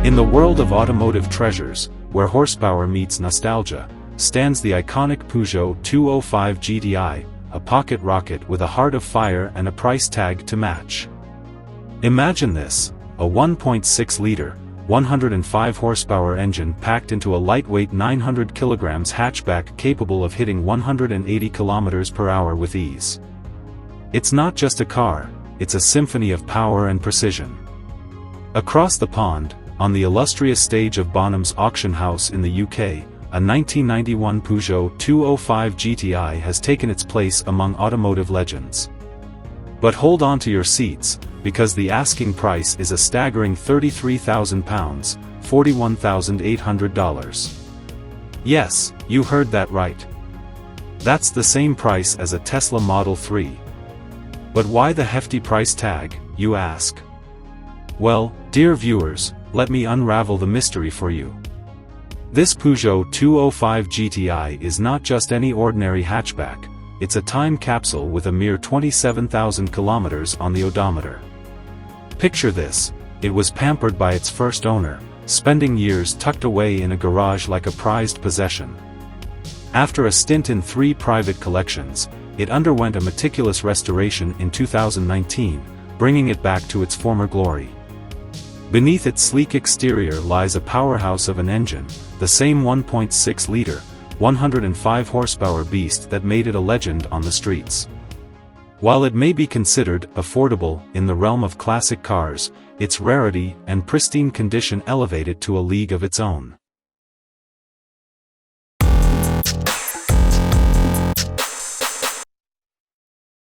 In the world of automotive treasures, where horsepower meets nostalgia, stands the iconic Peugeot 205 GTI, a pocket rocket with a heart of fire and a price tag to match. Imagine this, a 1.6-liter, 105 horsepower engine packed into a lightweight 900 kilograms hatchback capable of hitting 180 kilometers per hour with ease. It's not just a car, it's a symphony of power and precision. Across the pond, on the illustrious stage of Bonham's auction house in the UK, a 1991 Peugeot 205 GTI has taken its place among automotive legends. But hold on to your seats, because the asking price is a staggering £33,000, $41,800. Yes, you heard that right. That's the same price as a Tesla Model 3. But why the hefty price tag, you ask? Well, dear viewers, let me unravel the mystery for you. This Peugeot 205 GTI is not just any ordinary hatchback, it's a time capsule with a mere 27,000 kilometers on the odometer. Picture this, it was pampered by its first owner, spending years tucked away in a garage like a prized possession. After a stint in 3 private collections, it underwent a meticulous restoration in 2019, bringing it back to its former glory. Beneath its sleek exterior lies a powerhouse of an engine, the same 1.6-liter, 105 horsepower beast that made it a legend on the streets. While it may be considered affordable in the realm of classic cars, its rarity and pristine condition elevate it to a league of its own.